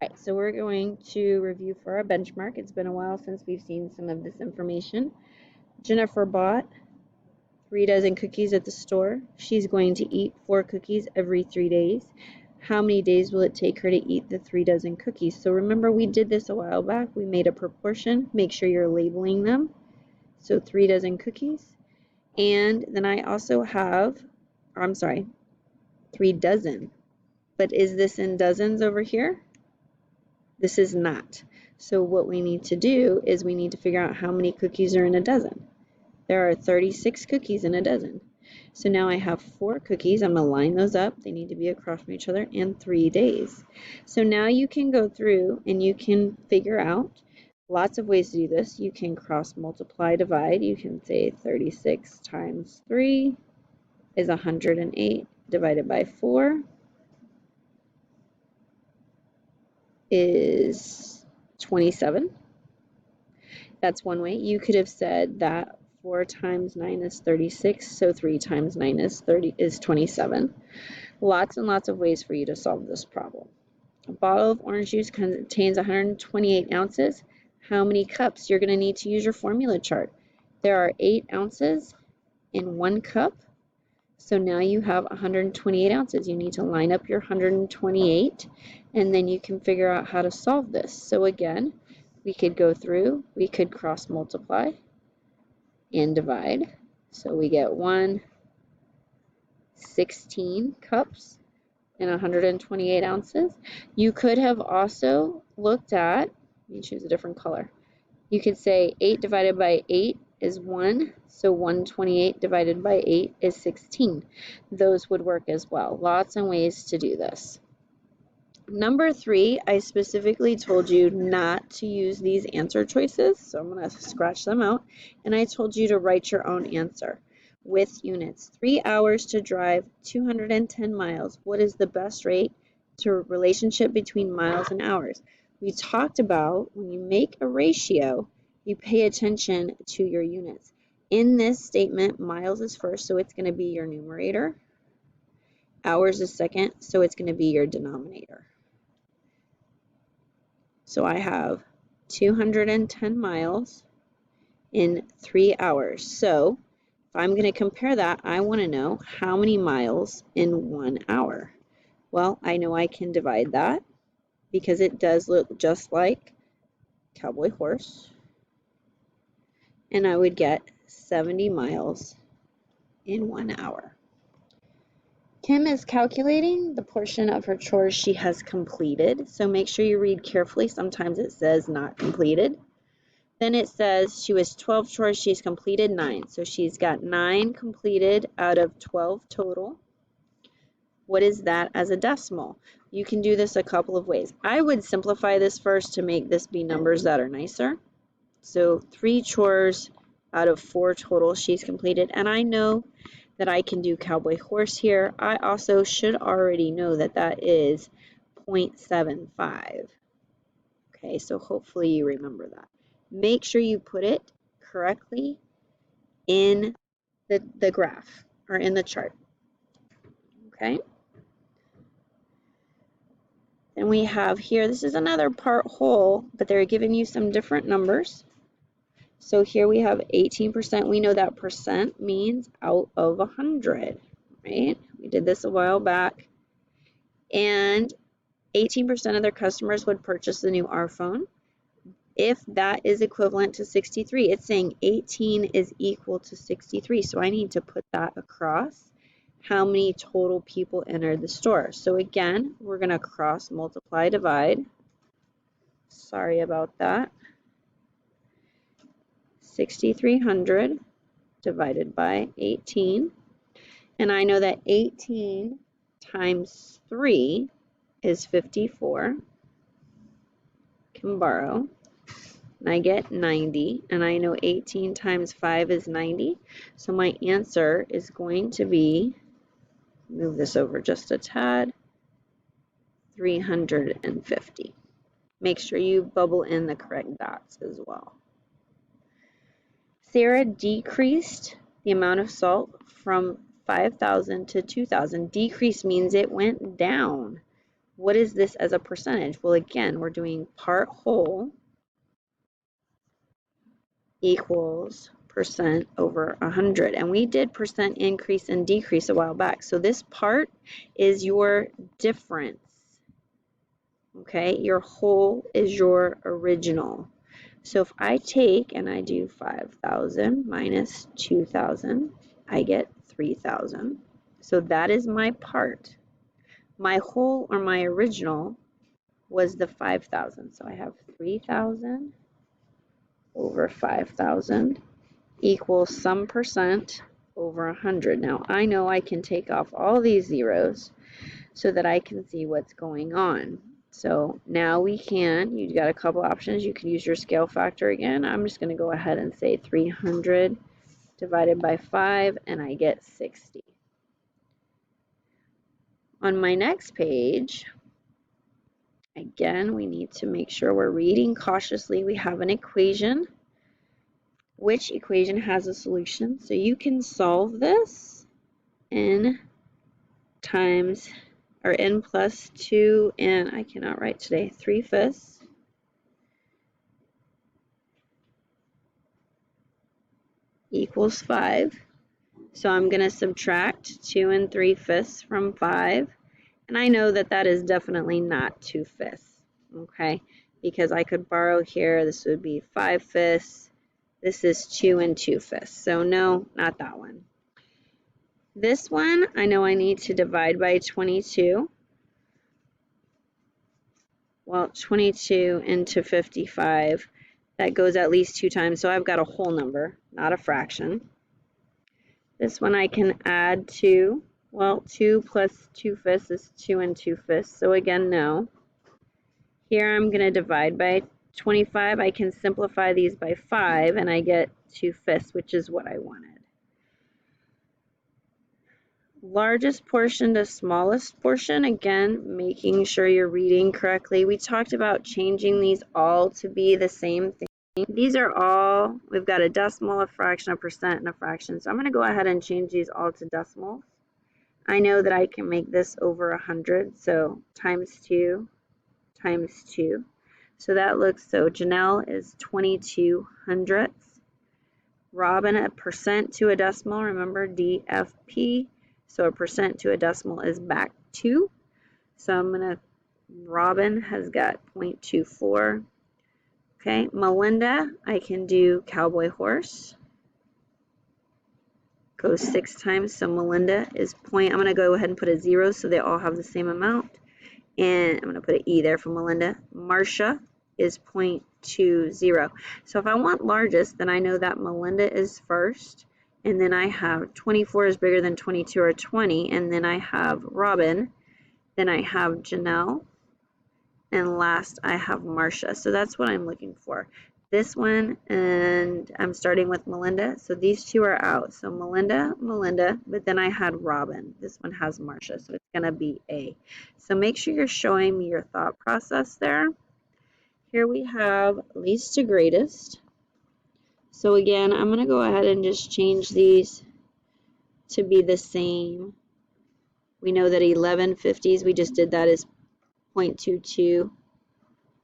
Right, so we're going to review for our benchmark. It's been a while since we've seen some of this information. Jennifer bought 3 dozen cookies at the store. She's going to eat 4 cookies every 3 days. How many days will it take her to eat the 3 dozen cookies? So remember, we did this a while back. We made a proportion. Make sure you're labeling them. So 3 dozen cookies. And then I also have, 3 dozen. But is this in dozens over here? This is not. So what we need to do is we need to figure out how many cookies are in a dozen. There are 36 cookies in a dozen. So now I have 4 cookies. I'm going to line those up. They need to be across from each other, and 3 days. So now you can go through and you can figure out lots of ways to do this. You can cross multiply, divide. You can say 36 times 3 is 108 divided by 4 is 27. That's one way. You could have said that 4 times 9 is 36, so 3 times 9 is 27. Lots and lots of ways for you to solve this problem. A bottle of orange juice contains 128 ounces. How many cups? You're going to need to use your formula chart. There are 8 ounces in 1 cup. So now you have 128 ounces. You need to line up your 128, and then you can figure out how to solve this. So again, we could go through, we could cross multiply and divide. So we get 16 cups and 128 ounces. You could have also looked at, let me choose a different color. You could say 8 divided by 8 is 1, so 128 divided by 8 is 16. Those would work as well. Lots of ways to do this. Number 3, I specifically told you not to use these answer choices, so I'm going to scratch them out, and I told you to write your own answer with units. 3 hours to drive 210 miles. What is the best rate to relationship between miles and hours? We talked about when you make a ratio, you pay attention to your units. In this statement, miles is first, so it's going to be your numerator. Hours is second, so it's going to be your denominator. So I have 210 miles in 3 hours. So if I'm going to compare that, I want to know how many miles in 1 hour. Well, I know I can divide that because it does look just like cowboy horse. And I would get 70 miles in 1 hour. Kim is calculating the portion of her chores she has completed. So make sure you read carefully. Sometimes it says not completed. Then it says she was 12 chores, she's completed 9. So she's got 9 completed out of 12 total. What is that as a decimal? You can do this a couple of ways. I would simplify this first to make this be numbers that are nicer. So 3 chores out of 4 total she's completed. And I know that I can do cowboy horse here. I also should already know that that is 0.75. Okay, so hopefully you remember that. Make sure you put it correctly in the graph or in the chart. Okay. Then we have here, this is another part whole, but they're giving you some different numbers. So here we have 18%. We know that percent means out of 100, right? We did this a while back. And 18% of their customers would purchase the new R phone. If that is equivalent to 63, it's saying 18 is equal to 63. So I need to put that across how many total people entered the store. So again, we're going to cross multiply, divide. Sorry about that. 6,300 divided by 18. And I know that 18 times 3 is 54. Can borrow. And I get 90. And I know 18 times 5 is 90. So my answer is going to be, move this over just a tad, 350. Make sure you bubble in the correct dots as well. Sarah decreased the amount of salt from 5,000 to 2,000. Decrease means it went down. What is this as a percentage? Well, again, we're doing part whole equals percent over 100. And we did percent increase and decrease a while back. So this part is your difference. Okay, your whole is your original. So if I take and I do 5,000 minus 2,000, I get 3,000. So that is my part. My whole or my original was the 5,000. So I have 3,000 over 5,000 equals some percent over 100. Now I know I can take off all these zeros so that I can see what's going on. So now we can, you've got a couple options. You can use your scale factor again. I'm just going to go ahead and say 300 divided by 5, and I get 60. On my next page, again, we need to make sure we're reading cautiously. We have an equation. Which equation has a solution? So you can solve this n times, or n plus 2, and I cannot write today, 3/5 equals 5. So I'm going to subtract 2 and 3/5 from 5. And I know that that is definitely not 2/5, okay? Because I could borrow here. This would be 5/5. This is 2 and 2/5. So no, not that one. This one, I know I need to divide by 22. Well, 22 into 55, that goes at least 2 times. So I've got a whole number, not a fraction. This one I can add 2. Well, 2 plus 2/5 is 2 and 2/5. So again, no. Here I'm going to divide by 25. I can simplify these by 5, and I get 2/5, which is what I wanted. Largest portion to smallest portion, again, making sure you're reading correctly. We talked about changing these all to be the same thing. These are all, we've got a decimal, a fraction, a percent, and a fraction. So I'm going to go ahead and change these all to decimals. I know that I can make this over 100, so times 2 times 2. So that looks, so Janelle is 22 hundredths. Robin, a percent to a decimal, remember DFP. So a percent to a decimal is back 2. So I'm going to, Robin has got 0.24. Okay, Melinda, I can do cowboy horse. Goes 6 times, so Melinda is I'm going to go ahead and put a 0 so they all have the same amount. And I'm going to put an E there for Melinda. Marcia is 0.20. So if I want largest, then I know that Melinda is first. And then I have 24 is bigger than 22 or 20. And then I have Robin. Then I have Janelle. And last I have Marcia. So that's what I'm looking for. This one, and I'm starting with Melinda. So these two are out. So Melinda, but then I had Robin. This one has Marcia, so it's going to be A. So make sure you're showing me your thought process there. Here we have least to greatest. So again, I'm going to go ahead and just change these to be the same. We know that 11/50s, we just did that, is 0.22.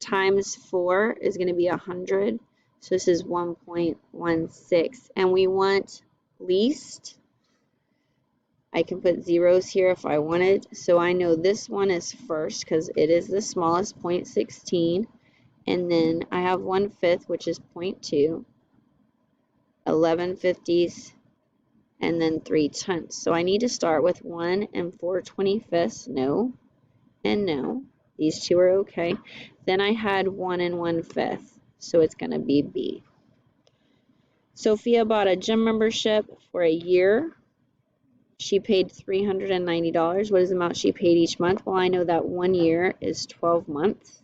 Times 4 is going to be 100. So this is 1.16. And we want least. I can put zeros here if I wanted. So I know this one is first because it is the smallest, 0.16. And then I have 1/5, which is 0.2. 11/50s, and then 3/10. So I need to start with 1 and 4/25. No and no. These two are okay. Then I had 1 and 1/5, so it's going to be B. Sophia bought a gym membership for a year. She paid $390. What is the amount she paid each month? Well, I know that 1 year is 12 months.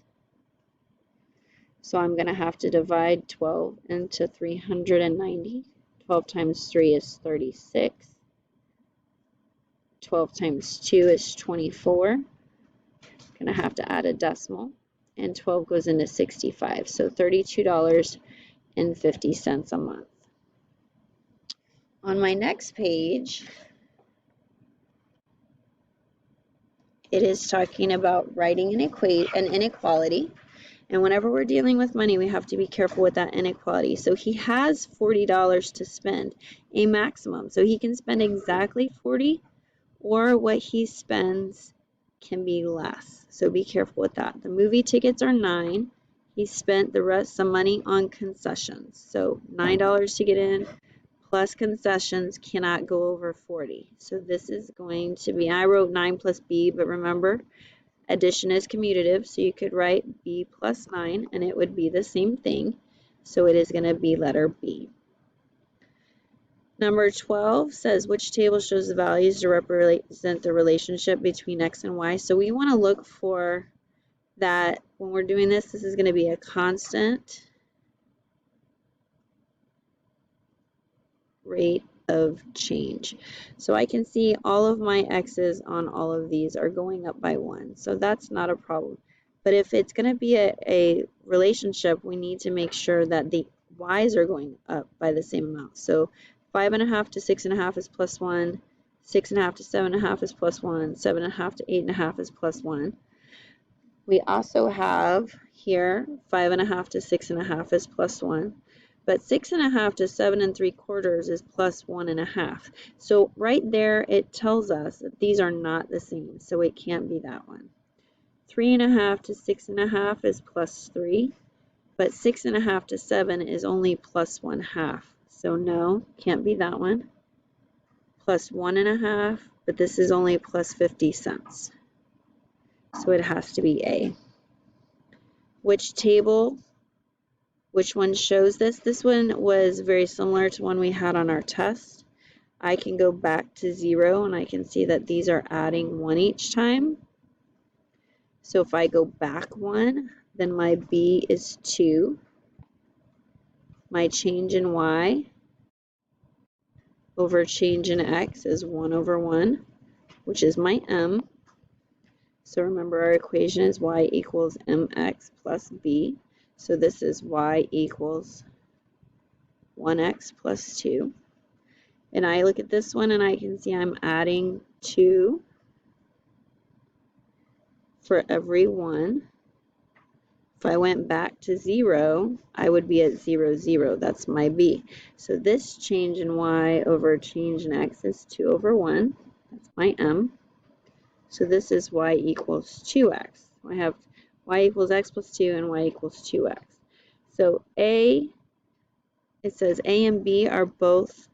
So I'm going to have to divide 12 into 390. 12 times 3 is 36. 12 times 2 is 24. Going to have to add a decimal, and 12 goes into 65, so $32.50 a month. On my next page, It is talking about writing an inequality. And whenever we're dealing with money, we have to be careful with that inequality. So he has $40 to spend, a maximum. So he can spend exactly 40, or what he spends can be less. So be careful with that. The movie tickets are $9. He spent some money on concessions. So $9 to get in plus concessions cannot go over 40. So this is going to be, I wrote 9 plus B, but remember, addition is commutative, so you could write B plus 9 and it would be the same thing. So it is going to be letter B. Number 12 says, which table shows the values to represent the relationship between X and Y? So we want to look for that when we're doing this. This is going to be a constant rate of change. So I can see all of my X's on all of these are going up by 1. So that's not a problem. But if it's going to be a relationship, we need to make sure that the Y's are going up by the same amount. So 5.5 to 6.5 is plus 1. 6.5 to 7.5 is plus 1. 7.5 to 8.5 is plus 1. We also have here 5.5 to 6.5 is plus 1. But 6.5 to 7 3/4 is plus 1.5. So right there, it tells us that these are not the same. So it can't be that one. 3.5 to 6.5 is plus 3. But 6.5 to 7 is only plus 1/2. So no, can't be that one. Plus 1.5, but this is only plus 50 cents. So it has to be A. Which table? Which one shows this? This one was very similar to one we had on our test. I can go back to 0 and I can see that these are adding 1 each time. So if I go back 1, then my B is 2. My change in Y over change in X is 1 over 1, which is my M. So remember, our equation is Y equals mx plus B. So this is Y equals 1x plus 2. And I look at this one and I can see I'm adding 2 for every 1. If I went back to 0, I would be at 0, 0. That's my B. So this change in Y over change in X is 2 over 1. That's my M. So this is Y equals 2x. I have Y equals X plus 2 and Y equals 2x. So A, it says A and B are both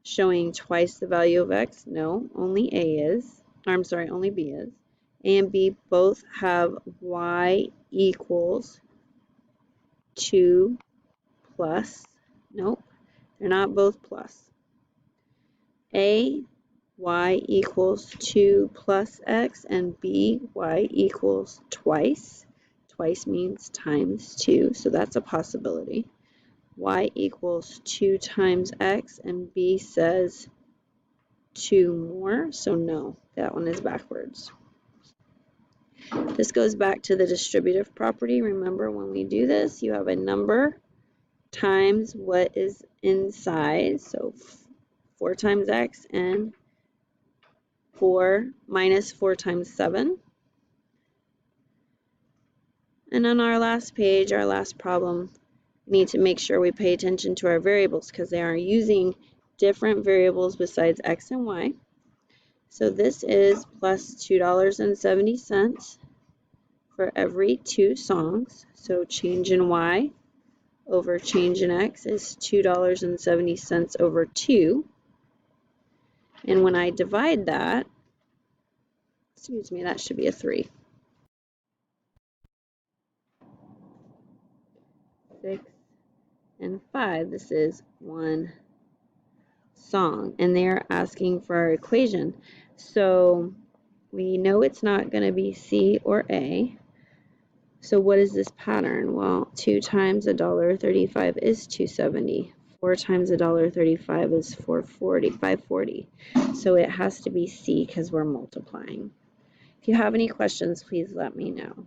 showing twice the value of X. No, only A is. I'm sorry, only B is. A and B both have Y equals 2 plus. Nope, they're not both plus. A, Y equals 2 plus X, and B, Y equals twice. Twice means times 2, so that's a possibility. Y equals 2 times X, and B says 2 more, so no, that one is backwards. This goes back to the distributive property. Remember, when we do this, you have a number times what is inside, so 4 times X, and 4 minus 4 times 7. And on our last page, our last problem, we need to make sure we pay attention to our variables because they are using different variables besides X and Y. So this is plus $2.70 for every 2 songs. So change in Y over change in X is $2.70 over 2. And when I divide that, excuse me, that should be a 3. 6 and 5. This is 1 song, and they're asking for our equation. So we know it's not going to be C or A. So what is this pattern? Well, 2 times $1.35 is $2.70. 4 times $1.35 is $5.40. So it has to be C because we're multiplying. If you have any questions, please let me know.